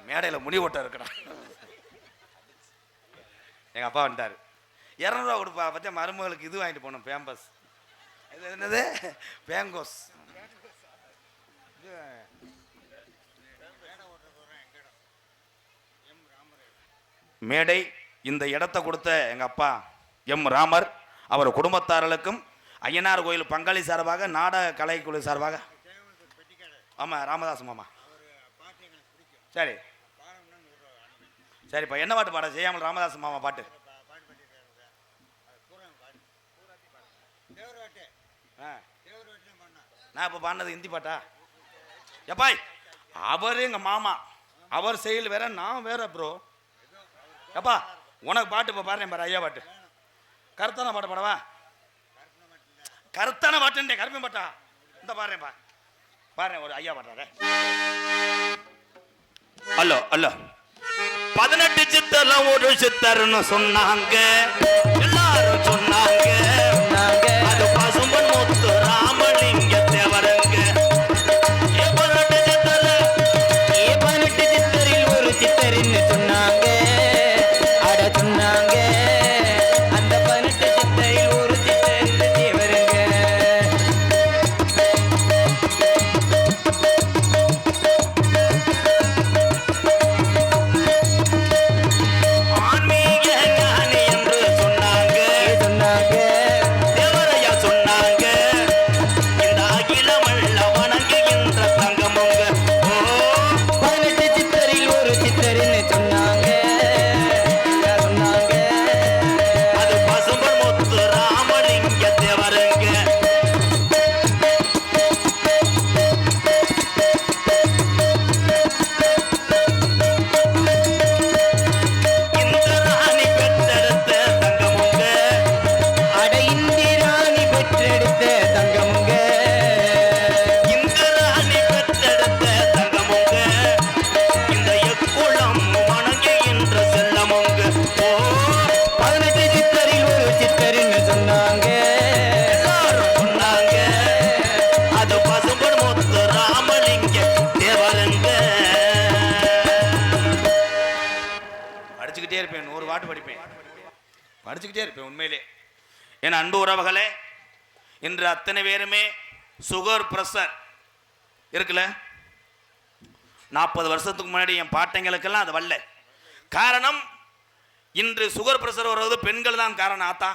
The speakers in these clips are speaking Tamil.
மேடையில் முனி ஓட்ட இருக்கடா. எங்கள் அப்பா வந்துட்டார். 200 கொடுப்பா பற்றிய மருமகளுக்கு இது வாங்கிட்டு போகணும், பேம்பஸ். இது என்னது? பேங்கோஸ். மேடை இந்த இடத்த கொடுத்த எங்கள் அப்பா எம் ராமர், அவர் குடும்பத்தார்களுக்கும் ஐயனார் கோயில் பங்காளி சார்பாக, நாடக கலைக்குழு சார்பாக. ஆமாம், ராமதாஸ் மாமா. சரி சரிப்பா. என்ன பாட்டு பாட? செய்யாமல் ராமதாஸ் மாமா பாட்டு. நான் இப்போ பாடினது ஹிந்தி பாட்டா? எப்பாய், அவர் எங்கள் மாமா, அவர் செயல் வேற, நான் வேற ப்ரோ. எப்பா உனக்கு பாட்டு இப்போ பாடுறேன் பாரு, ஐயா பாட்டு. கருத்தான பாட்டு பாடவா? கருத்தான பாட்டுன்றே, கருப்பை பாட்டா இந்த பாடுறேன் பாடுறேன். ஒரு ஐயா பாடுறாரு. அல்லோ அல்லோ. 18 சித்தர்லாம் ஒரு சித்தர்னு சொன்னாங்க, எல்லாரும் சொன்னாங்க. அது பசும்பன் முத்து ராமலிங்க தேவருங்க. 18 சித்தரில் ஒரு சித்தர்னு சொன்னாங்க, அட சொன்னாங்க. அந்த 18 சித்தரில் ஒரு சித்தர் தேவருங்க. படிச்சுக்கிட்டே இருப்பேன் உண்மையிலே. என் அன்பு உறவுகளே, இன்று அத்தனை பேருமே சுகர் பிரஷர் இருக்குல்ல. 40 வருஷத்துக்கு முன்னாடி என் பாட்டைங்களுக்கெல்லாம் அது வரல. காரணம், இன்று சுகர் பிரஷர் வருவது பெண்கள் தான் காரணம். ஆத்தா,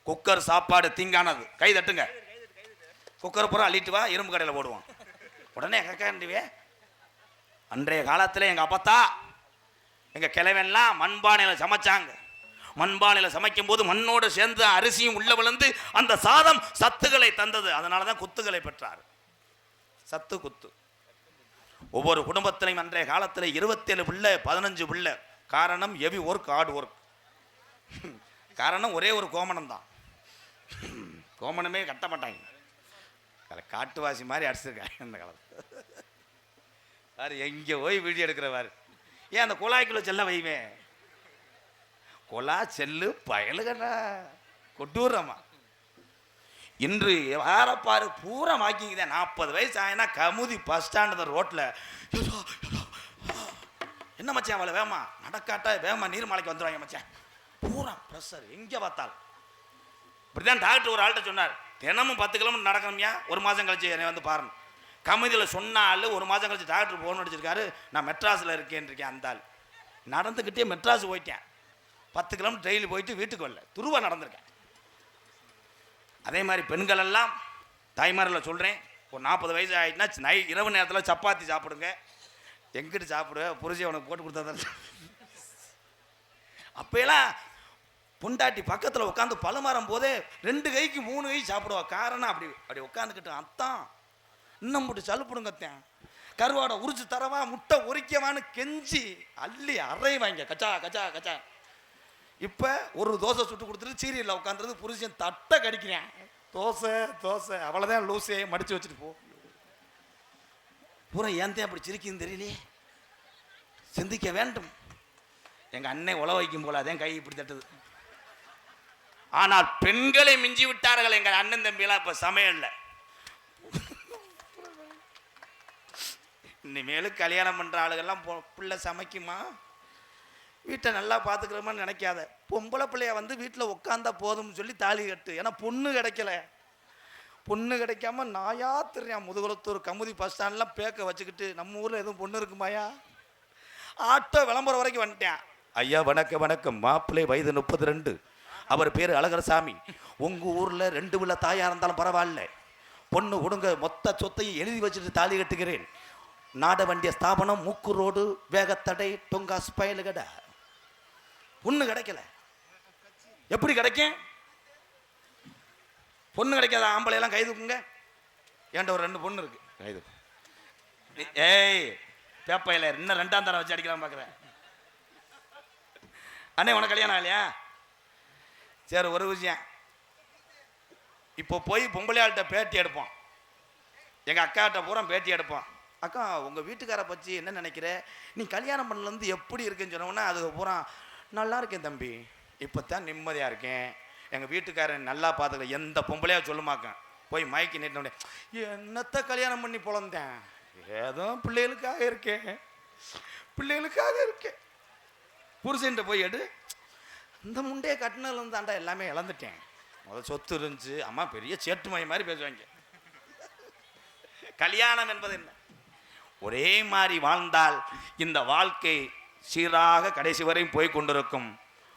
குக்கர் சாப்பாடு தீங்கானது. கை தட்டுங்க. குக்கர் பூரா அள்ளிட்டு வா, இரும்பு கடையில் போடுவான். உடனே கக்காண்டிவே. அன்றைய காலத்தில் எங்கள் அப்பத்தா, எங்கள் கிழவெல்லாம் மண்பானையில் சமைச்சாங்க. மண்பானையில் சமைக்கும் போது மண்ணோடு சேர்ந்து அரிசியும் உள்ள விழுந்து அந்த சாதம் சத்துக்களை தந்தது. அதனால தான் குத்துகளை பெற்றார். சத்து குத்து. ஒவ்வொரு குடும்பத்திலையும் அன்றைய காலத்தில் 27 பிள்ளை, 15 பிள்ளை. காரணம் ஹெவி ஒர்க், ஹார்ட் ஒர்க். காரணம் ஒரே ஒரு கோமணம் தான். கோமணமே கட்ட மாட்டாங்க. காட்டுவாசி மாதிரி அடிச்சிருக்காங்க இந்த காலத்தில். சார் எங்கே போய் வீடியோ எடுக்கிறவாரு. ஏன் அந்த குழாய்க்குள்ள செல்ல வைவேன்? கொலா செல்லு பயலுகண்ணா கொட்டூரமா. இன்று யாரப்பாரு பூரா வாக்கிங் தான். 40 வயசு ஆயினா கமுதி பஸ் ஸ்டாண்டு ரோட்டில் என்ன மச்சான் அவளை வேமா நடக்காட்டா வேமா நீர்மலைக்கு வந்துடுவாங்க மச்சான். பூரா ப்ரெஷர் எங்கே பார்த்தாலும். இப்படிதான் டாக்டர் ஒரு ஆள்கிட்ட சொன்னார், தினமும் 10 கிலோமீட்டர் நடக்கணும்யா, 1 மாதம் கழிச்சு என்னை வந்து பாருங்க. கமுதியில் சொன்னாள் 1 மாதம் கழிச்சு டாக்டர் ஃபோன் அடிச்சிருக்காரு, நான் மெட்ராஸில் இருக்கேன். அந்த ஆள் நடந்துக்கிட்டே மெட்ராஸ் போயிட்டேன். 10 கிலோமீட்டர் டெய்லி போயிட்டு வீட்டுக்கு வரல, துருவா நடந்திருக்கேன். அதே மாதிரி பெண்கள் எல்லாம் தாய்மாரில் சொல்கிறேன், ஒரு 40 வயசு ஆகிட்டுனா இரவு நேரத்தில் சப்பாத்தி சாப்பிடுங்க. எங்கிட்டு சாப்பிடுவேன்? புரிஞ்சு உனக்கு போட்டு கொடுத்தா. அப்போலாம் பொண்டாட்டி பக்கத்தில் உட்காந்து பழமரம் போதே 2 கைக்கு 3 கை சாப்பிடுவா. காரணம் அப்படி உட்காந்துக்கிட்டு அத்தான் இன்னும் போட்டு சலுப்பிடுங்கத்தேன், கருவாடை உரிச்சு தரவா, முட்டை உரிக்கவான்னு கெஞ்சி அள்ளி அரைவாங்க. கச்சா கச்சா கச்சா. இப்போ ஒரு தோசை சுட்டு கொடுத்துட்டு சீரியலில் உட்காந்துறது புருஷன் தட்டை கடிக்கிறேன். தோசை தோசை அவ்வளோதான், லூசே மடித்து வச்சுட்டு போ. பூரா ஏன் அப்படி சிரிக்குன்னு தெரியலையே. சிந்திக்க வேண்டும். எங்கள் அன்னை உழ வைக்கும் போல அதே கை இப்படி தட்டுது. ஆனால் பெண்களை மிஞ்சி விட்டார்கள் எங்கள் அண்ணன் தம்பியெல்லாம். இப்போ சமையல்ல இனிமேலும் கல்யாணம் பண்ணுற ஆளுகள்லாம் பிள்ளை சமைக்குமா, வீட்டை நல்லா பார்த்துக்கிறோமான்னு நினைக்காத. பொம்பளை பிள்ளைய வந்து வீட்டில் உட்காந்தா போதும்னு சொல்லி தாலி கட்டு. ஏன்னா பொண்ணு கிடைக்கல. பொண்ணு கிடைக்காம நாயா தெரியான் முதுகுளத்தூர் கமுதி பஸ் ஸ்டாண்ட்லாம் பேக்க வச்சுக்கிட்டு நம்ம ஊரில் எதுவும் பொண்ணு இருக்குமாயா? ஆட்டோ விளம்பரம் வரைக்கும் வந்துட்டேன். ஐயா வணக்கம் வணக்கம், மாப்பிள்ளை வயது 32, அவர் பேர் அழகரசாமி. உங்கள் ஊரில் 2 உள்ள தாயாக இருந்தாலும் பரவாயில்ல, பொண்ணு கொடுங்க, மொத்த சொத்தையும் எழுதி வச்சுட்டு தாலி கட்டுகிறேன். நாட வண்டிய ஸ்தாபனம், மூக்கு ரோடு, வேகத்தடை, தொங்கா ஸ்பயலு கடை. பொண்ணு கிடைக்கல, எப்படி கிடைக்கும்? பொண்ணு கிடைக்காத ஆம்பளையெல்லாம் கைதுக்குங்க. ஏன்ட்ட ஒரு 2 பொண்ணு இருக்கு, கைது. ஏய் பேப்பையில் இன்னும் 2ஆம் தரம் வச்சு அடிக்கலாம் பார்க்குறேன். அண்ணே உனக்கு கல்யாணம் இல்லையா? சரி, ஒரு விஷயம், இப்போ போய் பொம்பளையாள்கிட்ட பேட்டி எடுப்போம். எங்கள் அக்காட்ட பூரா பேட்டி எடுப்போம். அக்கா உங்கள் வீட்டுக்காரை பற்றி என்ன நினைக்கிற, நீ கல்யாணம் பண்ணலேருந்து எப்படி இருக்குன்னு சொன்னோன்னா அது பூரா நல்லா இருக்கேன் தம்பி, இப்போ தான் நிம்மதியாக இருக்கேன், எங்கள் வீட்டுக்காரன் நல்லா பார்த்துக்க, எந்த பொம்பளையாக சொல்லுமாக்கேன். போய் மைக்கு நீட்டினோடனே என்னத்தை கல்யாணம் பண்ணி பொழந்தேன், ஏதோ பிள்ளைகளுக்காக இருக்கேன், பிள்ளைகளுக்காக இருக்கேன். புருஷன்ட்ட போய் எடு, இந்த முண்டையை கட்டினதுலேருந்து தாண்டா எல்லாமே இழந்துட்டேன், முதல் சொத்து இருந்துச்சு, அம்மா பெரிய சேட்டுமாய் மாதிரி பேசுவாங்க. கல்யாணம் என்பது என்ன? ஒரே மாதிரி வாழ்ந்தால் இந்த வாழ்க்கை சீராக கடைசி வரையும் போய் கொண்டிருக்கும்.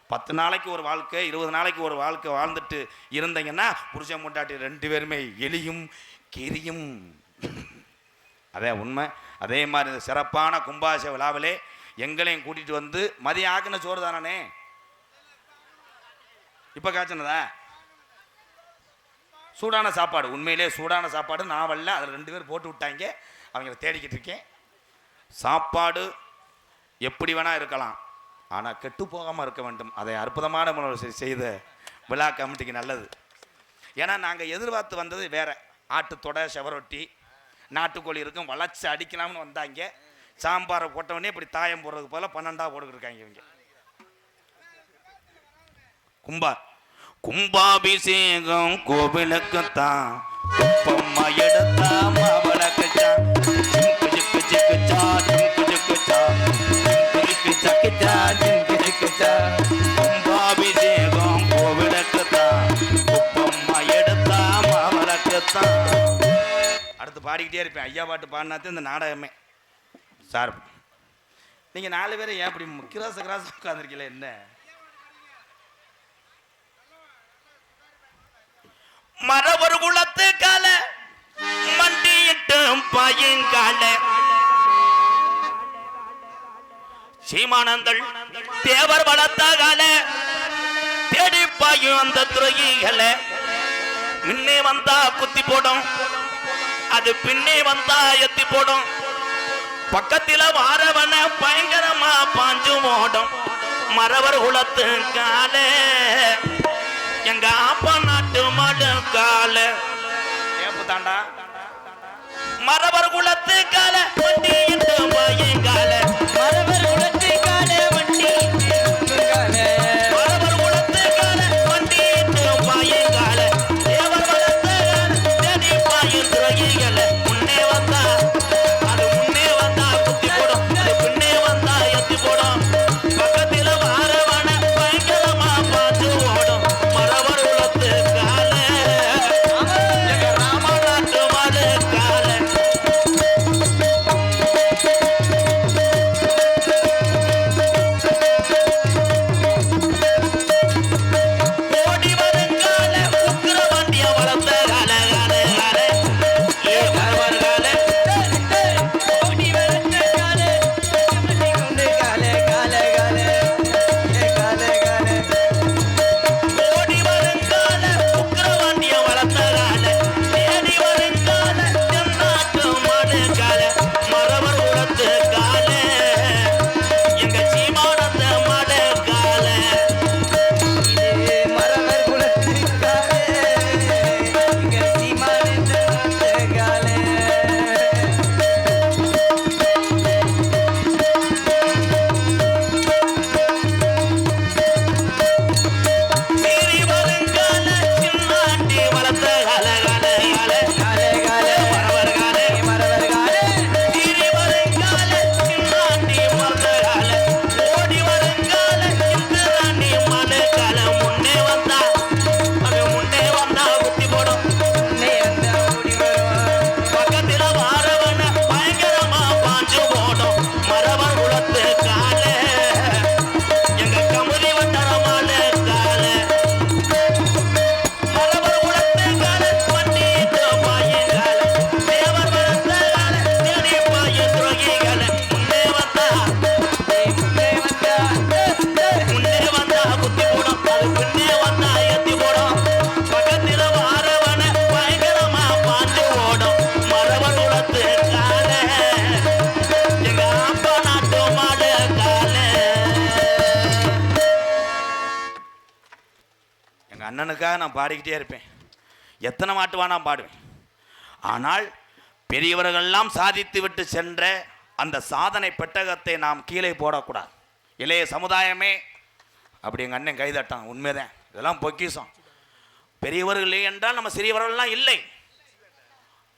10 நாளைக்கு ஒரு வாழ்க்கை, 20 நாளைக்கு ஒரு வாழ்க்கை வாழ்ந்துட்டு இருந்தீங்கன்னா புருஷன் பொண்டாட்டி 2 பேருமே எலியும் கிரியும். அதே உண்மை. அதே மாதிரி இந்த சிறப்பான கும்பாபிஷேக விழாவிலே எங்களையும் கூட்டிகிட்டு வந்து மதியம் ஆக்கின சோறு தானே இப்போ காய்ச்சினதா? சூடான சாப்பாடு, உண்மையிலே சூடான சாப்பாடு. நான் வரல, அதில் 2 பேர் போட்டு விட்டாங்க, அவங்கள தேடிக்கிட்டு இருக்கேன். சாப்பாடு எப்படி வேணால் இருக்கலாம், ஆனால் கெட்டு போகாமல் இருக்க வேண்டும். அதை அற்புதமான முறையில் செய்த விழா கமிட்டிக்கு நல்லது. ஏன்னா நாங்கள் எதிர்பார்த்து வந்தது வேற, ஆட்டுத்தொடை, செவரொட்டி, நாட்டுக்கோழி இருக்கும், வளைச்சி அடிக்கலாம்னு வந்தாங்க. சாம்பாரை போட்டவொடனே இப்படி தாயம் போடுறது போல 12ஆக போட்டுக்கிட்டு இருக்காங்க இவங்க. கும்பாபிஷேகம் கோவிலுக்குத்தான், குப்பம்மா எடுத்தா மாவளக்குச்சான், கும்பாபிஷேகம் கோவிலுக்குத்தான், குப்பம்மா எடுத்தா மாவளக்குத்தான். அடுத்து பாடிக்கிட்டே இருப்பேன். ஐயா பாட்டு பாடினாத்து இந்த நாடகமே. சார் நீங்கள் 4 பேரும் ஏன் அப்படி கிராச உட்காந்துருக்கீங்களே என்ன? மரவர் குலத்து கால மண்டியிட்டு பையங்கால சீமானந்தள் தேவர் வளர்த்த கால தேடி பாயும் அந்த துறைகளை முன்னே வந்தா குத்தி போடும், அது பின்னே வந்தா எத்தி போடும், பக்கத்தில வாரவன பயங்கரமா பாஞ்சு ஓடும். மரவர் குலத்து கால எங்க அப்பா நாட்டு மடு கால ஏப்பு தாண்டா. மரவர் குலத்து கால வண்டி என்று பயங்கால, மரவர் குலத்து கால வண்டி கால, மரவர் குலத்து கால வண்டி என்று பயங்கால, தேவர் வளர்த்த தேடி பாயும் துறைகளை முன்னே வந்தா அது முன்னே வந்தா குத்தி போடும், அது பின்னே வந்தா எத்தி போடும், பக்கத்தில வாரவன பயங்கரமா பார்த்து ஓடும். மரவர் குலத்து கால எங்க ராமநாட்டு மடு கால அண்ணனுக்காக நான் பாடிக்கிட்டே இருப்பேன். எத்தனை மாட்டுவா நான் பாடுவேன். ஆனால் பெரியவர்கள்லாம் சாதித்து விட்டு சென்ற அந்த சாதனை பெட்டகத்தை நாம் கீழே போடக்கூடாது. இளைய சமுதாயமே அப்படி எங்கள் அண்ணன் கைதட்டான். உண்மைதான், இதெல்லாம் பொக்கிஷம். பெரியவர்கள் என்றால் நம்ம சிறியவர்கள்லாம் இல்லை.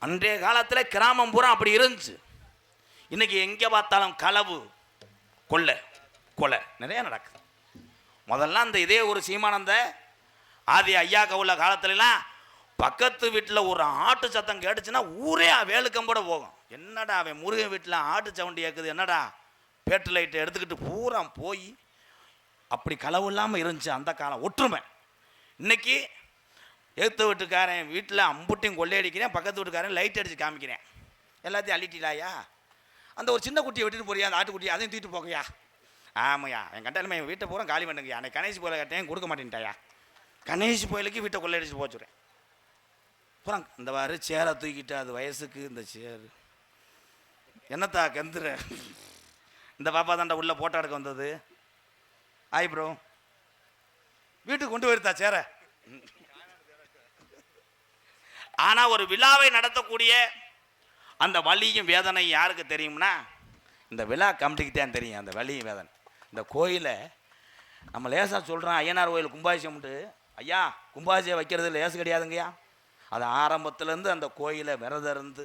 அன்றைய காலத்தில் கிராமம் பூரா அப்படி இருந்துச்சு. இன்னைக்கு எங்கே பார்த்தாலும் களவு, கொலை நிறைய நடக்குது. முதல்ல அந்த இதே ஒரு சீமானந்த ஆதி ஐயா கவுள்ள காலத்துலலாம் பக்கத்து வீட்டில் ஒரு ஆட்டு சத்தம் கேட்டுச்சுன்னா ஊரே வேலுக்கம்போட போகும். என்னடா அவன் முருகன் வீட்டில் ஆட்டு சவுண்டு கேட்குது, என்னடா பேட்டு லைட்டை எடுத்துக்கிட்டு பூரா போய் அப்படி களவு இல்லாமல் இருந்துச்சு அந்த காலம், ஒற்றுமை. இன்னைக்கு எழுத்து வீட்டுக்காரன் வீட்டில் அம்புட்டையும் கொள்ளையடிக்கிறேன், பக்கத்து வீட்டுக்காரன் லைட் அடித்து காமிக்கிறேன். எல்லாத்தையும் அள்ளிட்டிலாயா? அந்த ஒரு சின்ன குட்டியை விட்டுட்டு போறியா, அந்த ஆட்டுக்குட்டியை அதையும் தூக்கிட்டு போகையா? ஆமையா, என் கண்டாலுமே என் வீட்டை பூரா காலி பண்ணுங்கய்யா. அன்னைக்கு கணேஷ் போயில கட்டேன் கொடுக்க மாட்டேன்ட்டாயா. கணேஷ் போயிலுக்கு வீட்டை கொள்ளையடிச்சு போச்சுறேன். அப்புறம் இந்த வாரு சேரை தூக்கிட்டு அது வயசுக்கு இந்த சேரு என்னத்தா கந்துற இந்த பாப்பா தாண்டா உள்ள போட்டோ எடுக்க வந்தது. ஆய் ப்ரோ, வீட்டுக்கு கொண்டு போயிருத்தா சேரை. ஆனால் ஒரு விழாவை நடத்தக்கூடிய அந்த வலியும் வேதனை யாருக்கு தெரியும்னா இந்த விழா கமிட்டிக்கு தான் தெரியும். அந்த வலியும் வேதனை. இந்த கோயிலை நம்ம லேசாக சொல்கிறோம், ஐயனார் கோயில் கும்பாபிஷேகம்ட்டு. ஐயா, கும்பாபிஷேகம் வைக்கிறது லேசு கிடையாதுங்கய்யா. அது ஆரம்பத்துலேருந்து அந்த கோயிலை விரதம் இருந்து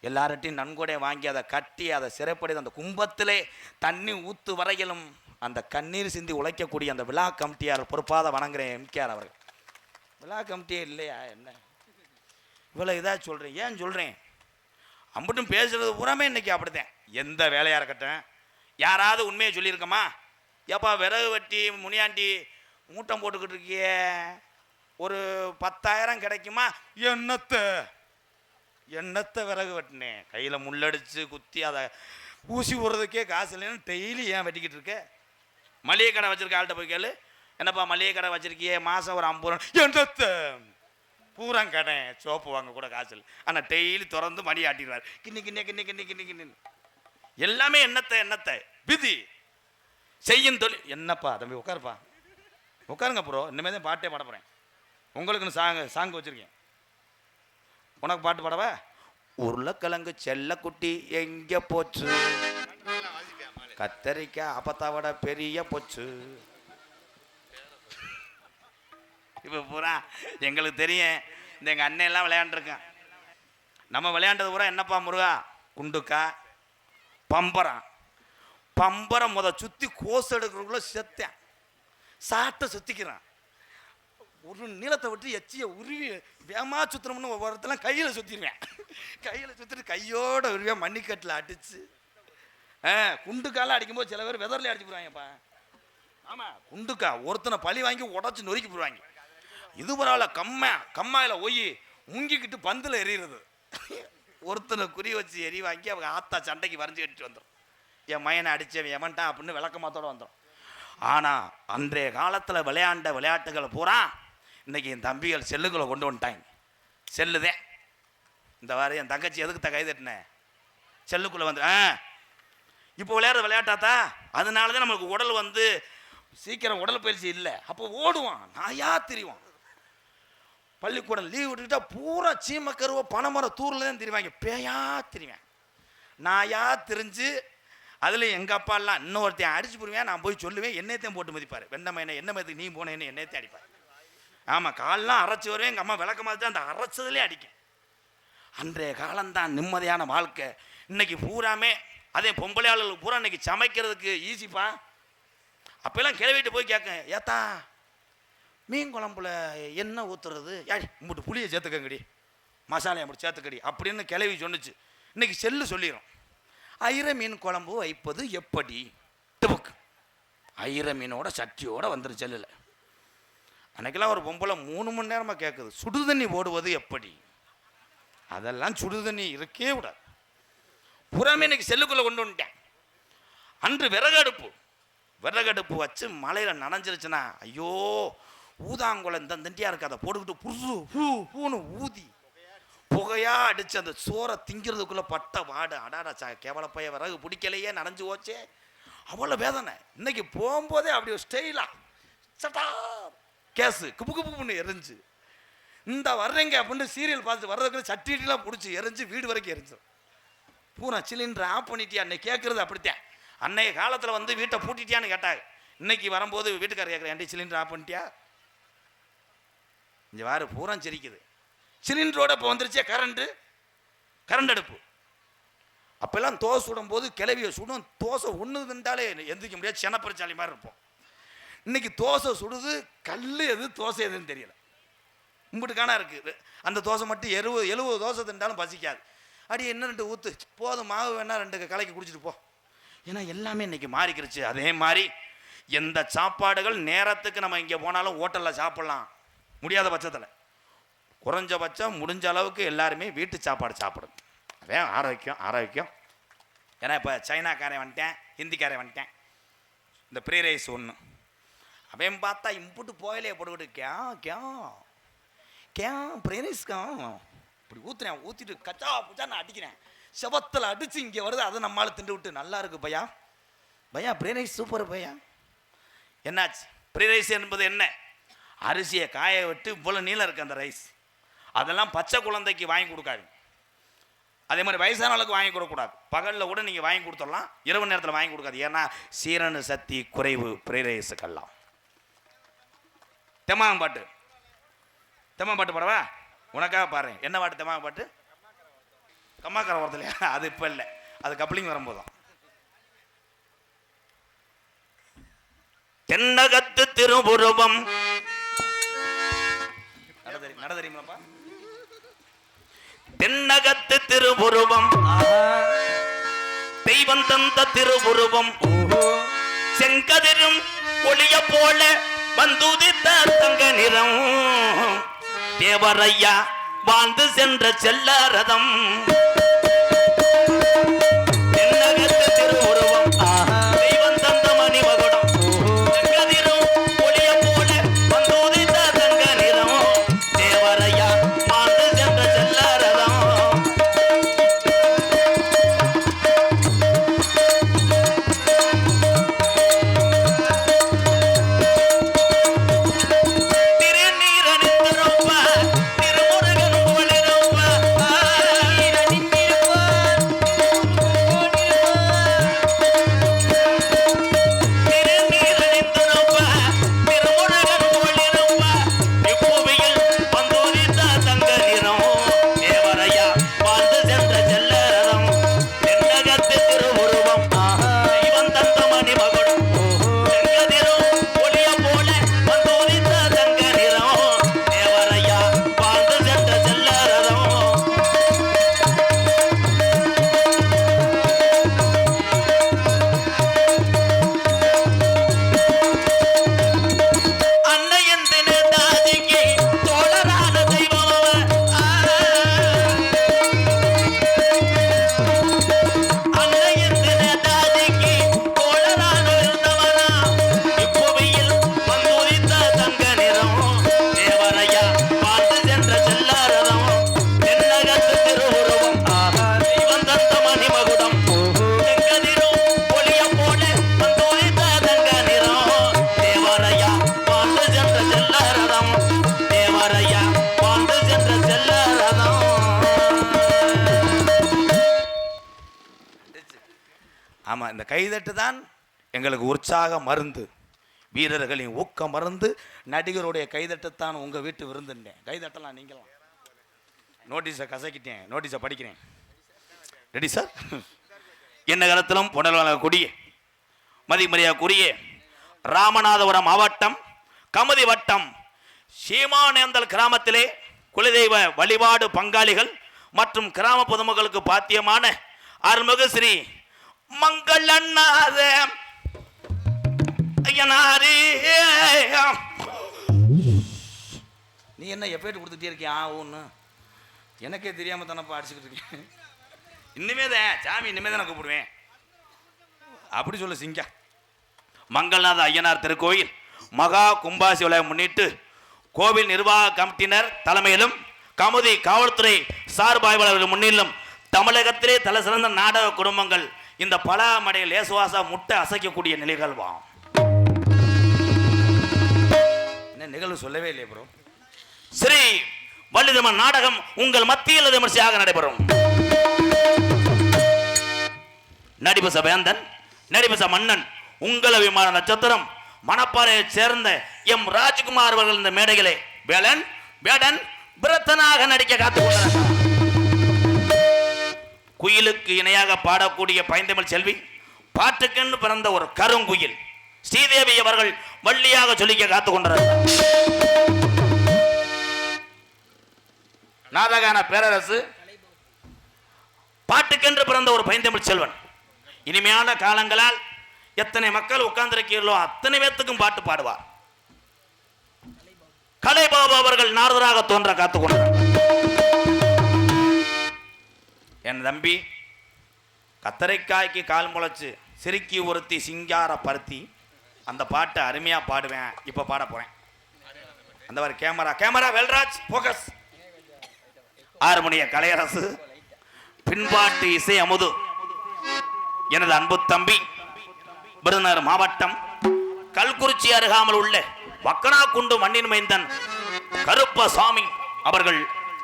எல்லார்ட்டையும் நன்கொடையை வாங்கி அதை கட்டி அதை சிறைப்படி அந்த கும்பத்திலே தண்ணி ஊற்று வரையிலும் அந்த கண்ணீர் சிந்தி உழைக்கக்கூடிய அந்த விழா கமிட்டியார் பொறுப்பாக வணங்குறேன் எம்கேஆர் அவர்கள். விழா கமிட்டியே இல்லையா என்ன இவ்வளோ இதாக சொல்கிறேன்? ஏன் சொல்கிறேன், அம்பட்டும் பேசுகிறது பூராமே இன்றைக்கி அப்படித்தான். எந்த வேலையாக இருக்கட்டும், யாராவது உண்மையை சொல்லியிருக்கோமா? ஏப்பா விறகு வெட்டி முனியாண்டி மூட்டம் போட்டுக்கிட்டு இருக்கியே, ஒரு 10,000 கிடைக்குமா? என்னத்தை விறகு வெட்டினேன், கையில் முள்ளடிச்சு குத்தி அதை ஊசி போடுறதுக்கே காசு இல்லைன்னு டெய்லி ஏன் வெட்டிக்கிட்டு இருக்க? மளிகை கடை வச்சுருக்க ஆள்கிட்ட போய் கேளு, என்னப்பா மளிகை கடை வச்சுருக்கியே, மாதம் ஒரு 50 ரூபா. என்னத்தை பூரா கடை சோப்பு வாங்க கூட காசு இல்லை, ஆனால் டெய்லி திறந்து மணி ஆட்டிடுவார். கிண்ணி எல்லாமே என்னத்தை விதி செய்யும் தொழில். என்னப்பா தம்பி உட்காருப்பா, உட்காருங்க ப்ரோ. இனிமேல் தான் பாட்டே பாட போகிறேன். உங்களுக்குன்னு சாங் வச்சுருக்கேன். உனக்கு பாட்டு பாடவா? உருளைக்கிழங்கு செல்லக்குட்டி எங்கே போச்சு, கத்தரிக்காய் அப்பத்தாவோட பெரிய போச்சு. இப்போ பூரா எங்களுக்கு தெரியும், இந்த எங்கள் அண்ணெல்லாம் விளையாண்டுருக்கேன். நம்ம விளையாண்டது பூரா என்னப்பா முருகா, குண்டுக்கா பம்பரம் சுற்றி கோசு எடுக்கிறதுக்குள்ள செத்தேன். சாட்டை சுற்றிக்கிறான், ஒரு நீளத்தை விட்டு எச்சியை உருவி வேமா சுற்றுறோம்னு ஒவ்வொருத்தெல்லாம் கையில் சுற்றிடுவேன். கையில் சுற்றிட்டு கையோட உருவியா மண்ணிக்கட்டில் அடித்து குண்டுக்காலாம் அடிக்கும்போது சில பேர் வெதர்லேயே அடிச்சு போடுவாங்கப்பா. ஆமாம், குண்டுக்கா ஒருத்தனை பழி வாங்கி உடச்சி நொறுக்கி போடுவாங்க. இது பரவாயில்ல, கம்மாயில் ஒய் முங்கிக்கிட்டு பந்தில் எறிகிறது. ஒருத்தனை குறி வச்சு எரி வாங்கி அவங்க ஆத்தா சண்டைக்கு வரைஞ்சி கட்டிட்டு வந்துடும். என் மயனை அடித்தவன் எவன்ட்டான் அப்படின்னு விளக்கமாத்தோடு வந்துடும். ஆனால் அன்றைய காலத்தில் விளையாண்ட விளையாட்டுகளை பூரா இன்றைக்கி என் தம்பிகள் செல்லுக்குள்ளே கொண்டு வந்துட்டாங்க. செல்லுதேன் இந்த வாரம் என் தங்கச்சி எதுக்கு கை தட்டினேன், செல்லுக்குள்ளே வந்து இப்போ விளையாடுற விளையாட்டாத்தா. அதனால தான் நம்மளுக்கு உடல் சீக்கிரம் உடல் பயிற்சி இல்லை. அப்போ ஓடுவான், நாயா திரிவான். பள்ளிக்கூடம் லீவ் விட்டுக்கிட்டா பூரா சீமக்கருவ பனைமரம் தூரில் தான் திரிவாங்க, பேயா திரிவேன், நாயா திரிஞ்சு. அதில் எங்கள் அப்பாலாம் இன்னொருத்தையும் அடிச்சு போடுவேன். நான் போய் சொல்லுவேன், என்னத்தையும் போட்டு மதிப்பார். வெண்ணமையனை என்ன மதிக்கு நீ போனேன்னு என்னத்தையும் அடிப்பார். ஆமாம், காலெலாம் அரைச்சி வருவேன். எங்கள் அம்மா விளக்க மாதிரி தான் அந்த அரைச்சதுலேயே அடிக்கும். அன்றைய காலம்தான் நிம்மதியான வாழ்க்கை. இன்னைக்கு பூராமே அதே பொம்பளையாளர்களுக்கு பூரா இன்னைக்கு சமைக்கிறதுக்கு ஈஸிப்பா. அப்போல்லாம் கிளவிட்டு போய் கேட்க, ஏத்தா மீன் குழம்புல என்ன ஊற்றுறது, இம்புட்டு புளியை சேர்த்துக்கங்கடி, மசாலையை அப்படி சேர்த்துக்கடி அப்படின்னு கிளவி சொன்னிச்சு. இன்னைக்கு செல்லு சொல்லிடும், ஐர மீன் குழம்பு வைப்பது எப்படி புக்கு. ஐர மீனோட சட்டியோட வந்துரு செல்லில். அன்னைக்கெல்லாம் ஒரு பொம்பளை 3 மணி நேரமாக கேட்குது, சுடுதண்ணி போடுவது எப்படி. அதெல்லாம் சுடுதண்ணி இருக்கே விடாது. புறாமே இன்னைக்கு செல்லுக்குள்ளே கொண்டு வந்துட்டேன். அன்று விறகடுப்பு வச்சு மலையில் நனைஞ்சிருச்சுன்னா ஐயோ ஊதாங்குளம் இந்த தண்டியாக இருக்கு, அதை போட்டுக்கிட்டு புசு பூன்னு ஊதி புகையா அடிச்சு அந்த சோறை திங்கிறதுக்குள்ள பட்ட வாடு. அடாடா கேவலப்பைய விறகு பிடிக்கலையே, நனைஞ்சு போச்சே, அவ்வளோ வேதனை. இன்னைக்கு போகும்போதே அப்படி ஒரு ஸ்டைலா சட்டா கேஸு குப்பு குப்புன்னு எரிஞ்சு இந்த வர்றீங்க அப்படின்னு சீரியல் பார்த்து வர்றதுக்கு சட்டிலாம் பிடிச்சி எரிஞ்சு வீடு வரைக்கும் எரிஞ்சிடும். பூரா சிலிண்டர் ஆஃப் பண்ணிட்டியா அன்னைக்கு கேட்குறது அப்படித்தான். அன்னைய காலத்தில் வந்து வீட்டை பூட்டிட்டியான்னு கேட்டாங்க. இன்னைக்கு வரும்போது வீட்டுக்காரர் கேட்குறேன் ஏன்டி சிலிண்டர் ஆஃப் பண்ணிட்டியா? இங்கே வாரு பூரா சிரிக்குது. சிலிண்டரோட இப்போ வந்துருச்சே கரண்ட் அடுப்பு. அப்போல்லாம் தோசை சுடும் போது கிளவியை சுடும். தோசை ஒன்று இருந்தாலே எந்திரிக்க முடியாது, செனப்பரிச்சாலி மாதிரி இருப்போம். இன்னைக்கு தோசை சுடுது, கல் எது தோசை எதுன்னு தெரியல. இம்பிட்டுக்கானா இருக்குது. அந்த தோசை மட்டும் 70 தோசை தின்றாலும் பசிக்காது. அடி என்ன 2 ஊற்று போதும், மாவு வேணா 2 கலக்கி குடிச்சிட்டு போ. ஏன்னா எல்லாமே இன்னைக்கு மாறிக்கிருச்சு. அதே மாதிரி எந்த சாப்பாடுகள் நேரத்துக்கு நம்ம இங்கே போனாலும் ஹோட்டலில் சாப்பிட்லாம் முடியாத பட்சத்தில் குறைஞ்சபட்சம் முடிஞ்ச அளவுக்கு எல்லாருமே வீட்டு சாப்பாடு சாப்பிடும். அதே ஆரோக்கியம். ஏன்னா இப்போ சைனாக்காரன் வந்துட்டேன், ஹிந்திக்காரன் வந்துட்டேன். இந்த ப்ரீ ரைஸ் ஒன்று அவன் பார்த்தா இம்புட்டு போயிலே போட்டுக்கிட்டு ப்ரீ ரைஸ்க்கா இப்படி ஊற்றிட்டு கச்சா புச்சா நான் அடிக்கிறேன். செவத்தில் அடித்து இங்கே வருது. அதை நம்மளால் திண்டு விட்டு நல்லா இருக்கு பையா ப்ரீ ரைஸ் சூப்பர் பையா. என்னாச்சு? ப்ரீ ரைஸ் என்பது என்ன? அரிசியை காய விட்டு இவ்வளோ நீளம் இருக்குது அந்த ரைஸ். அதெல்லாம் பச்சை குழந்தைக்கு வாங்கி கொடுக்காது. அதே மாதிரி வயசானவளுக்கு வாங்கி கொடுக்கக்கூடாது. பகலில் கூட நீங்கள் வாங்கி கொடுத்துடலாம், இரவு நேரத்தில் வாங்கி கொடுக்காது. ஏன்னா சீரண சக்தி குறைவு ப்ரீ ரைஸுக்கெல்லாம். தெம்மாங்க பாட்டு பாடவா? உனக்காக பாரு. என்ன பாட்டு? தெம்மாங்க பாட்டு. கம்மாக்கார வரது இல்லையா? அது இப்போ இல்லை, அது கப்ளிங் வரும்போதுதான். தென்னகத்து திருபுருவம் நட தெரியுமாப்பா? தென்னகத்து திருபுருவம் தெய்வம் தந்த திருபுருவம் செங்கதிரும் ஒளிய போல வந்துதித்த தங்க நிறம் தேவரையா வாழ்ந்து சென்ற செல்ல ரதம். தென்னகத்து திருபுருவம் தெய்வம் தந்த மணிமகுடம் செங்கதிரும் ஒளிய போல வந்துதித்த தங்க நிறம் தேவரையா வாழ்ந்து சென்ற செல்ல ரதம். ஆமாம், இந்த கைதட்டு தான் எங்களுக்கு உற்சாக மருந்து, வீரர்களின் ஊக்க மருந்து. நடிகருடைய கைதட்டுத்தான் உங்கள் வீட்டு விருந்துட்டேன். கைதட்டலாம் நீங்களாம். நோட்டீஸை கசக்கிட்டேன், நோட்டீஸை படிக்கிறேன். Ready sir? என்ன காலத்திலும் புனல் வழங்கக்கூடிய மதிமரியாதைக்குரிய ராமநாதபுரம் மாவட்டம் கமுதி வட்டம் சீமானேந்தல் கிராமத்திலே குலதெய்வ வழிபாடு பங்காளிகள் மற்றும் கிராம பொதுமக்களுக்கு பாத்தியமான அருள்மிகு ஸ்ரீ மங்களநாத ஐயனாரே. நீ என்ன எஃபெக்ட் கொடுத்துட்டே இருக்கியா? ஒன்று எனக்கே தெரியாம தானப்பா அடிச்சுக்கிட்டு இருக்கேன். இன்னுமே தான் சாமி, இனிமே தான் நான் கூப்பிடுவேன். அப்படி சொல்லு சிங்கா. மங்களநாத ஐயனார் திருக்கோயில் மகா கும்பாசி விழாவை முன்னிட்டு கோவில் நிர்வாக கமிட்டியினர் தலைமையிலும் கமுதி காவல்துறை சார்பாய்வாளர்கள் முன்னிலும் தமிழகத்திலே தலை சிறந்த நாடக குடும்பங்கள் இந்த பலாமடையில் லேசுவாசா முட்டை அசைக்கக்கூடிய நிகழ்வாம். என்ன நிகழ்வு சொல்லவே இல்லையே ப்ரோ. ஸ்ரீ வள்ளிதமன் நாடகம் உங்கள் மத்தியில் விமர்சையாக நடைபெறும். நடிபச வேந்தன், நடிபச மன்னன், உங்கள் அபிமான நட்சத்திரம் மணப்பாறையை சேர்ந்த எம் ராஜ்குமார் அவர்கள் இந்த மேடைகளே வேலன் வேடன் பிரத்தனாக நடிக்க காத்துக்கொண்டார். குயிலுக்கு இணையாக பாடக்கூடிய பைந்தமிழ் செல்வி, பாட்டுக்கென்று பிறந்த ஒரு கருங்குயில் ஸ்ரீதேவி அவர்கள் வள்ளியாக சொல்லிக்க காத்துக்கொண்டார். நாதகான பேரரசு, பாட்டுக்கென்று பிறந்த ஒரு பைந்தமிழ் செல்வன். இனிமையான காலங்களால் எத்தனை மக்கள் உட்கார்ந்திருக்கிறீர்களோ அத்தனை பேத்துக்கும் பாட்டு பாடுவார். கலைபாபு அவர்கள் நாரதராக தோன்ற காத்துக்கொண்டார். என் தம்பி கத்தரைக்காய்க்கு கால் முளைச்சு சிறுக்கி ஒருத்தி சிங்கார பருத்தி, அந்த பாட்டை அருமையா பாடுவேன். இப்ப பாட போறேன். அந்த மாதிரி camera camera Velraj focus. ஹார்மோனிய Kalaiyarasu, பின்பாட்டு இசை அமுது எனது அன்பு தம்பி விருதுநகர் மாவட்டம் கல்குறிச்சி அருகாமல் உள்ள வக்கனாக்குண்டு மண்ணின் மைந்தன் கருப்பசாமி அவர்கள்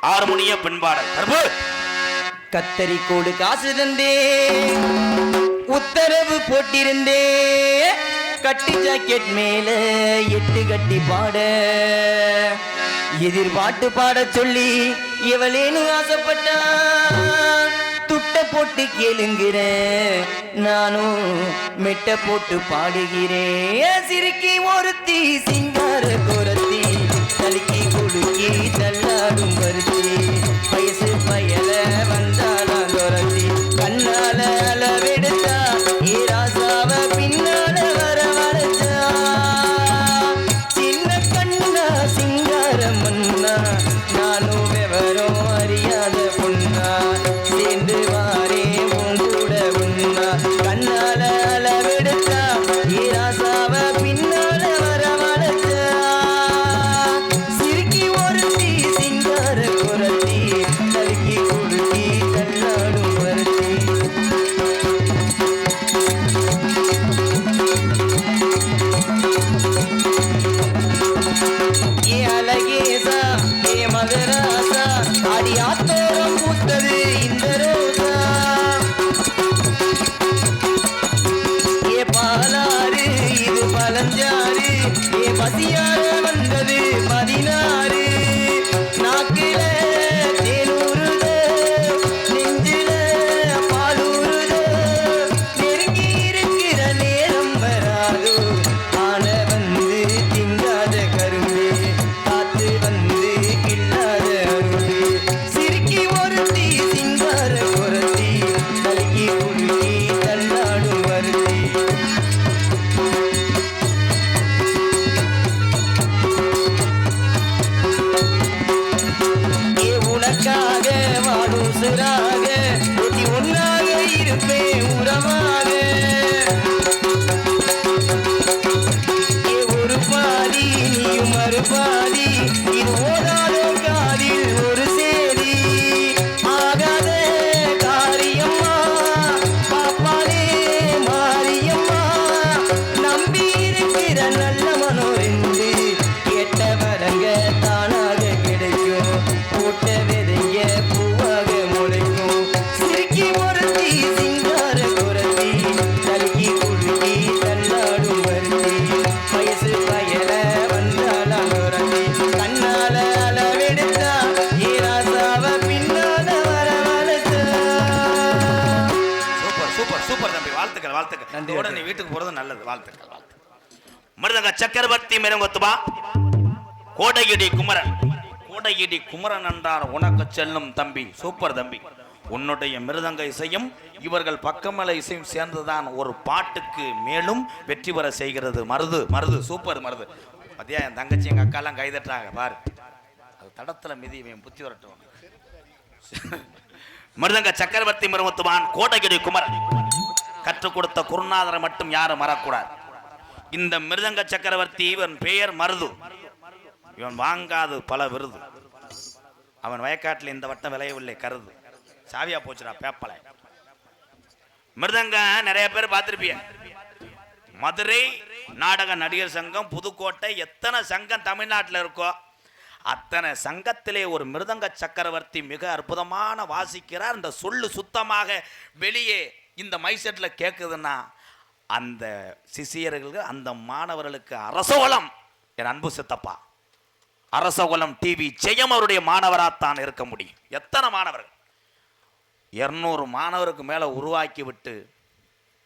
ஹார்மோனிய பின்பாடல். கத்தரிக்கோடு காசு தந்தே உத்தரவு போட்டிருந்தே, கட்டி ஜாக்கெட் மேல 8 கட்டி பாட, எதிர்பாட்டு பாட சொல்லி எவளேனு ஆசைப்பட்டா, துட்ட போட்டு கேளுங்கிறேன், நானும் மெட்ட போட்டு பாடுகிறேன். சிரிக்கி ஒருத்தி சிங்கார கோரத்தி, தலுக்கி குலுக்கி தள்ளாடும் பருத்தி, வயசு பயல வந்தாளா துரத்தி, கண்ணால அளவெடுத்தா ஈராசாவ பின்னால வர வரைச்சா, சின்ன கண்ணா சிங்கார மன்னா, நானும் விவரம் அறியாத பொண்ணா, சேர்ந்து வாரே உன் கூட உன்னா, கண்ணால அளவெடுத்தா ஈராசாவ பின்னால வர வரைச்சா, சிரிக்கி ஒருத்தி சிங்கார குரத்தி, தலுக்கி குடுக்கி தள்ளாடும் வருத்தி. ஏ அழகேசா ஏ மகராசா, அடி ஆத்தோரம் பூத்தது இந்த ரோசா, ஏ பாலாறு இது பழஞ்சாறு, ஏ பசியார வந்தது 16, நாக்கில தேனூறுத நெஞ்சில பாலூறுத, நெருங்கி இருக்கிற நேரம் வராதோ, ஆன வந்து திங்காத கரும்பு, காத்து வந்து கில்லாத அரும்பு, சிரிக்கி ஒருத்தி சிங்கார குரத்தி, தலுக்கி குலுக்கி தள்ளாடும் வருத்தி. ஏ உனக்காக வாடும் சிறாக, ஒட்டி ஒன்னாக இருப்பேன் உறவாக, ஏ ஒரு பாதி நீயும் மறுபாதி, இது ஓடாதோ காதில் ஒரு சேதி, ஆகாத காரியம்மா பாப்பாலே மாரியம்மா, நம்பி இருக்கிற நல்ல மனோரெண்டு, கேட்ட வரங்க தானாக கிடைக்கும், போட்ட விதைய பூவாக முளைக்கும், சிரிக்கி ஒருத்தி சிங்கார குரத்தி, தலுக்கி குலுக்கி தள்ளாடும் வருத்தி, வயசு பயல வந்தாளா நுரத்தி, கண்ணால அளவெடுத்தா ஈராசாவ பின்னால வர வளைச்சா. சூப்பர் சூப்பர் சூப்பர் தம்பி, வாழ்த்துக்கள் வாழ்த்துக்கள். இதோட நீ வீட்டுக்கு போறது நல்லது. வாழ்த்துக்கள் வாழ்த்துக்கள். மிருதங்க சக்கரவர்த்தி மிருங்கத்துவா கோடையடி குமரன். கோடையடி குமரன் என்றார் உனக்கு செல்லும் தம்பி. சூப்பர் தம்பி. உன்னுடைய மிருதங்க இசையும் இவர்கள் பக்கமலை இசையும் சேர்ந்துதான் ஒரு பாட்டுக்கு மேலும் வெற்றி பெற செய்கிறது. மருது மருது சூப்பர் மருது. பத்தியா என் தங்கச்சி எங்க அக்கா எல்லாம் கைதட்டுறாங்க பாரு. அது தடத்துல மிதி புத்தி வரட்டும். மிருதங்க சக்கரவர்த்தி மிருகத்துவான் கோடையடி குமரன் கற்றுக் கொடுத்த குருநாதரை மட்டும் யாரும் மறக்கூடாது. இந்த மிருதங்க சக்கரவர்த்தி இவன் பெயர் மருது. இவன் வாங்காது பல விருது. அவன் வயக்காட்டில் இந்த வட்டம் விளையவில்லை கருது. சாவியா போச்சுடா பேப்பலை. மிருதங்க நிறைய பேர் பார்த்திருப்பிய. மதுரை நாடக நடிகர் சங்கம், புதுக்கோட்டை, எத்தனை சங்கம் தமிழ்நாட்டில் இருக்கோ அத்தனை சங்கத்திலே ஒரு மிருதங்க சக்கரவர்த்தி மிக அற்புதமான வாசிக்கிறார். இந்த சொல்லு சுத்தமாக வெளியே இந்த மைசெட்டில் கேட்குதுன்னா அந்த சிஷியர்களுக்கு, அந்த மாணவர்களுக்கு அரசோலம் என் அன்பு சித்தப்பா அரசகுலம் டிவி ஜெயம் அவருடைய மாணவராகத்தான் இருக்க முடியும். எத்தனை மாணவர்கள் 200 மாணவருக்கு மேலே உருவாக்கி விட்டு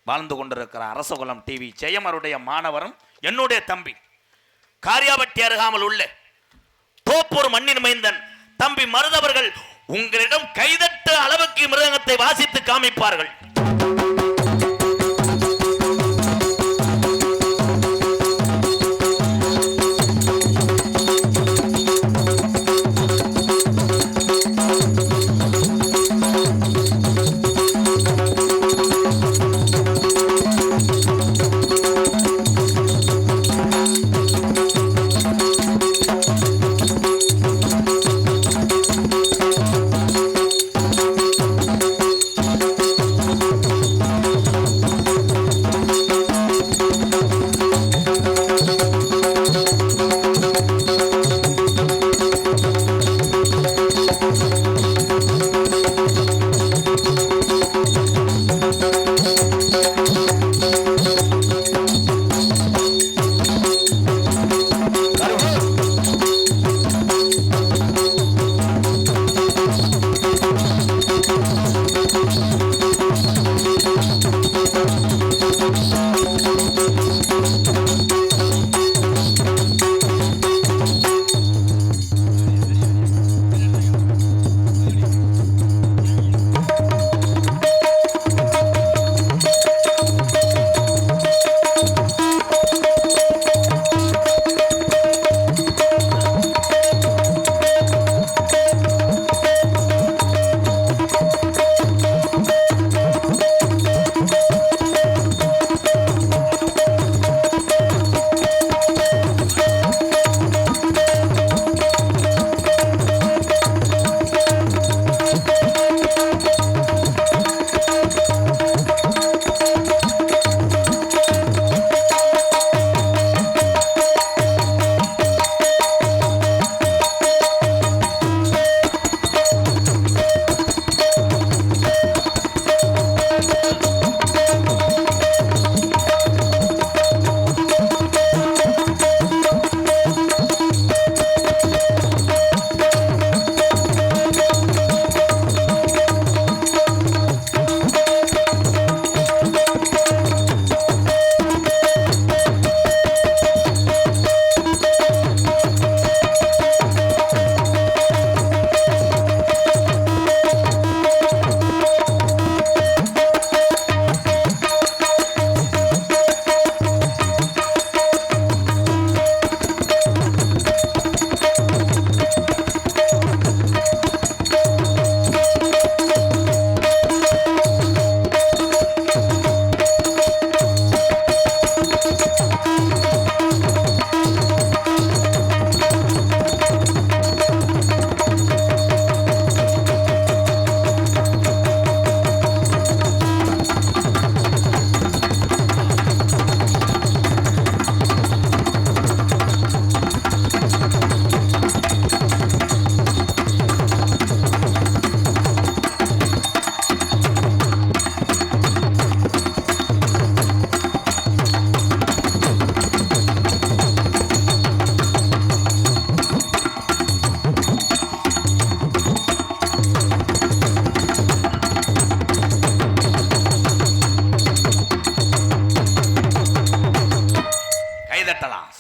வாழ்ந்து கொண்டிருக்கிற அரசகுலம் டிவி ஜெயம் அவருடைய மாணவரும் என்னுடைய தம்பி காரியாபட்டி அருகாமல் உள்ள தோப்பூர் மண்ணின் மைந்தன் தம்பி மருதவர்கள் உங்களிடம் கைதட்ட அளவுக்கு மிருதங்கத்தை வாசித்து காமிப்பார்கள்.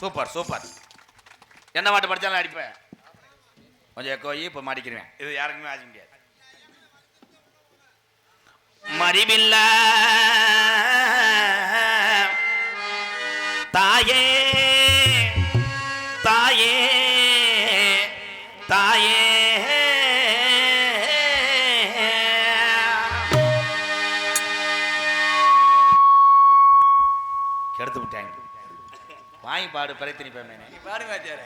Super super. என்ன பாட்டு படித்தாலும் அடிப்பேன். கொஞ்சம் எக்கோயி இப்போ மாட்டிக்கிறேன். இது யாருக்குமே ஆக முடியாது. மறிவில்ல தாயே தாயே தாயே கெடுத்து விட்டாங்க. வாங்கி பாடு பறைத்தினி பேமேனே. நீ பாடுங்க ஆச்சாரே.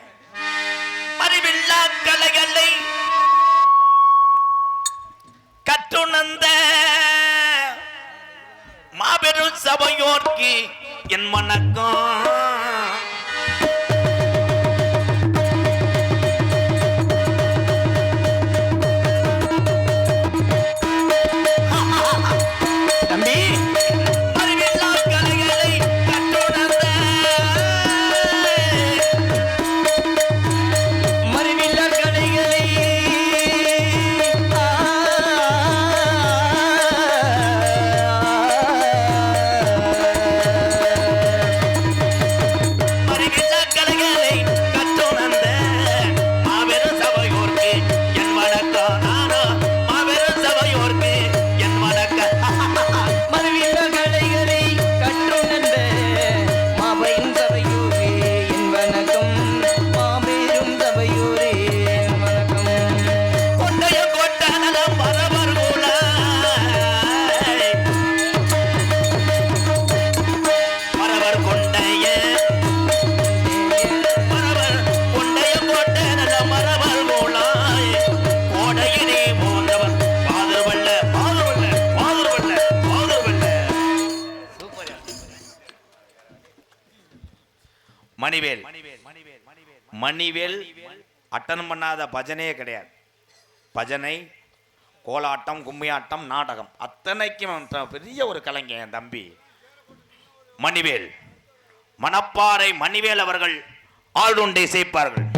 மறிவில்லா கலைகளை கற்றுணர்ந்த மாபெரும் சபையோர்க்கு என் வணக்கம். தம்பி அறிவில்லா கலைகளை கற்றுணர்ந்த மறிவில்ல கலைகளை அறிவில்லா கலைகளை கற்றுணர்ந்த மாபெரும் சபையோர்க்கு என் வணக்கம். நானோ மாபெரும் சபையோர்க்கு என் வணக்கம். மறிவில்ல கலைகளை கற்றுணர்ந்த மாபெரும் சபையூரே என் வணக்கம். மாபெரும் சபையூரே என் வணக்கம். கொண்டைய கொட்டனத பரவர் பரவர் கொண்டைய பரவர் கொண்டைய கொட்டனத மரவர் மூலாய் கோடையினே போன்றவன் பாதுவல்ல பாதுவல்ல பாதுவல்ல பாதுவல்ல. மணிவேல் மணிவேல் அட்டன் பண்ணாத பஜனையே கிடையாது. பஜனை, கோலாட்டம், கும்மியாட்டம், நாடகம் அத்தனைக்கும் அவன் பெரிய ஒரு கலைஞன் என் தம்பி மணிவேல். மணப்பாறை மணிவேல் அவர்கள் ஆளுண்டை சேர்ப்பார்கள்.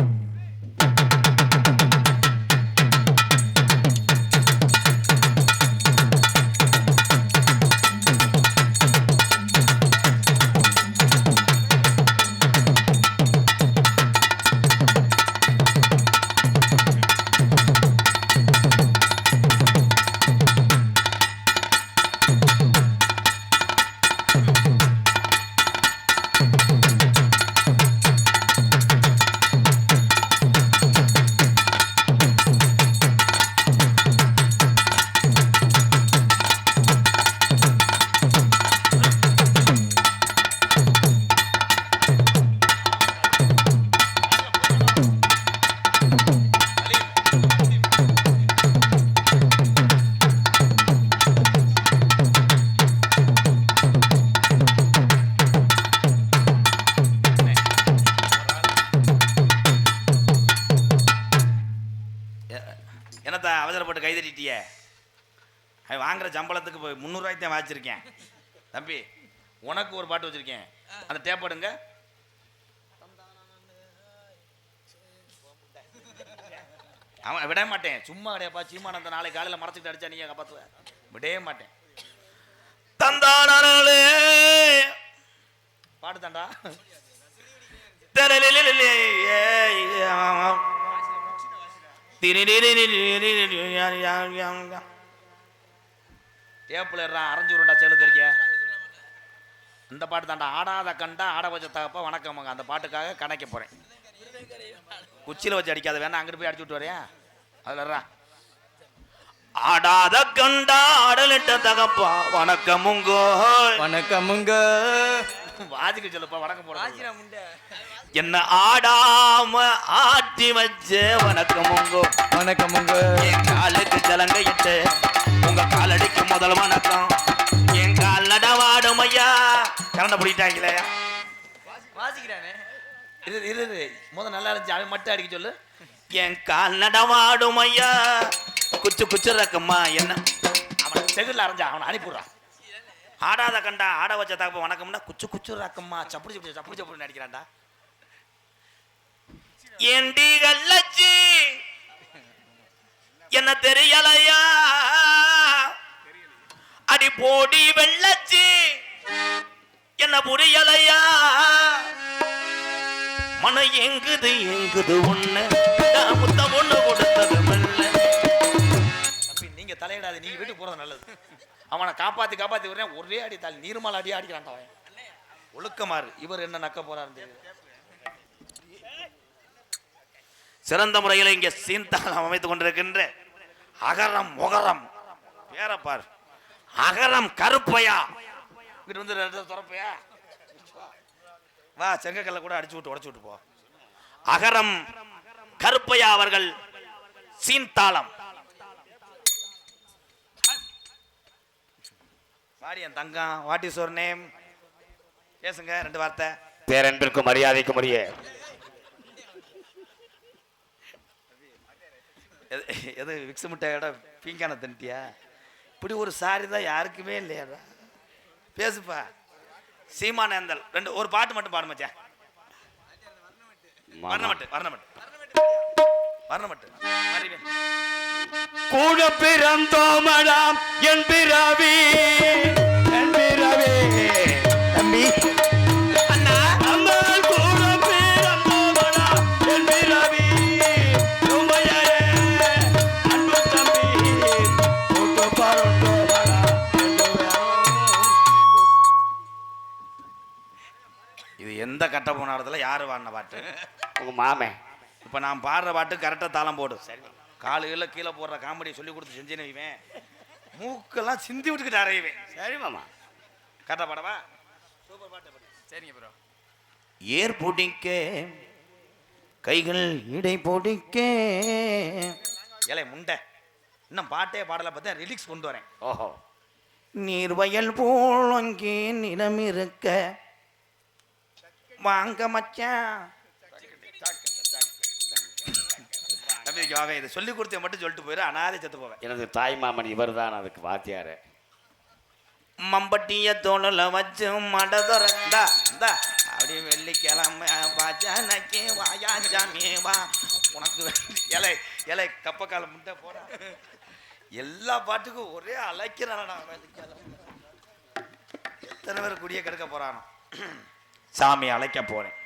என்னத்த அவசரப்பட்டு கைதட்டிட்டிய? வாங்குற சம்பளத்துக்கு போய் 300 ரூபாய்க்கு தான் வாச்சிருக்கேன் தம்பி. உனக்கு ஒரு பாட்டு வச்சிருக்கேன், அந்த டேப் எடுங்க. அவன் விட மாட்டேன், சும்மா கிடையாப்பா. சீமானந்த நாளை காலையில் மறைச்சிக்கிட்டு அடிச்சா நீங்க காப்பாத்துவ? விடவே மாட்டேன். தந்தானே பாட்டு தாண்டா. டேப்புல அரைஞ்சு உருண்டா செலு தெரிக்க இந்த பாட்டு தாண்டா. ஆடாத கண்டா ஆட வச்ச தகப்பா வணக்கம். அந்த பாட்டுக்காக கணக்க போறேன். குச்சியில வச்சு அடிக்காத, வேணா அங்கிட்டு போய் அடிச்சு விட்டு வரையா. அதுல ஆடாத கண்டா ஆடலிட்ட தகப்பா வணக்கமுங்கோ வணக்கமுங்க. வாதிக்கு சொல்லப்பா வணக்கம் போற. என்ன ஆடாம ஆட்டி வச்ச வணக்கமுங்கோ வணக்கமுங்க. என் காலுக்கு ஜலங்க இட்டு உங்க காலடிக்கு முதல் வணக்கம். என் கால் நடவாடும் ஐயா. கரண்ட பிடிட்டாங்களே வாசிக்கிறானே. இது முதல் நல்லா இருந்துச்சு, அவன் மட்டும் அடிக்க சொல்லு. என் கால் நடவாடும் ஐயா குச்சு குச்சு ரக்கம்மா. என்ன அவன் செகுல அரைஞ்சா அவனை அனுப்பிடுறான். ஆடாத கண்டா ஆட வச்ச தகப்ப வணக்கம்னா குச்சு குச்சு ரக்கம்மா சப்புடி சப்புடி சப்புடி சப்புடி அடிக்கிறான்டா. ஏண்டி கள்ளச்சி என்ன தெரியலையா, அடி போடி வெள்ளச்சி என்ன புரியலையா. மன எங்குது எங்குது ஒண்ணு முத்த பொண்ணு கொடுத்தது மெல்ல. தம்பி நீங்க தலையிடாது, நீங்க வீட்டுக்கு போறது நல்லது. அவனை காப்பாத்தி காப்பாத்தி வரேன். ஒரே அடி தாள் நீர்மால் அடி அடிக்கிறான் அவன். ஒழுக்கமாறு. இவர் என்ன நக்க போறாரு. சிறந்த முறையில் இங்கே சீன்தாளம் அமைத்துக் கொண்டிருக்கின்ற அகரம் முகரம் பேரப்பார் அகரம் கருப்பையா. இங்கிட்டு வந்து துறப்பையா வா, செங்கக்கல்ல கூட அடிச்சு விட்டு உடச்சு விட்டு போ. அகரம் கருப்பையா அவர்கள் சீன்தாளம். வாடி என் தங்கம். What is your name? பேசுங்க 2 வார்த்தை. பேரன்பிற்கும் மரியாதைக்கும் உரிய எது விக்ஸ் முட்டையோட பீங்கான தண்டியா? இப்படி ஒரு சாரி தான் யாருக்குமே இல்லையாடா. பேசுப்பா. சீமானேந்தல் 2 ஒரு பாட்டு மட்டும் பாடு மச்சான். வர்ணமட்டு கூட பிறந்தோமடாம் என் பிறவி தம்பி அண்ணா அம்மாள் கூட பிறந்தோமடாம் என் பிறவி உமையரே அன்பு தம்பி கூட்டு பறந்தோமடா இது எந்த கட்ட போன இடத்துல யாரு பாடின பாட்டு? உங்க மாமே. இப்போ நான் பாடுற பாட்டு கரெக்டாக தாளம் போடு. சரி, காலுகளில் கீழே போடுற காமெடியை சொல்லி கொடுத்து செஞ்சேன்னு வைவேன், மூக்கெல்லாம் சிந்தி விட்டுக்கிட்டு அறையுவேன். சரி மாமா. கரெக்டாக பாடவா? சூப்பர் பாட்டு. சரிங்க ப்ரோ. ஏர் பிடிக்க கைகள் இடை பிடிக்க. ஏலே முண்டை, இன்னும் பாட்டே பாடலை பார்த்தா ரிலிக்ஸ் கொண்டு வரேன். ஓஹோ. நீர்வயல் போல் அங்கே நிலம் இருக்க வாங்க மச்சான். நம்பிக்கையாவே இதை சொல்லி கொடுத்த மட்டும் சொல்லிட்டு போயிரு, அனாதை செத்து போவேன். எனது தாய் மாமன் இவர் தான் அதுக்கு வாத்தியாரு. மம்பட்டிய தோளில் வச்சு மட துறந்தா அப்படி வெள்ளிக்கிழமை பாஜானக்கே வாயா சாமி வா. உனக்கு இலை இலை கப்பக்கால முண்டை போட எல்லா பாட்டுக்கும் ஒரே அழைக்கிறானடா. எத்தனை பேர் குடிய கெடுக்க போறானோ. சாமி அழைக்க போறேன்.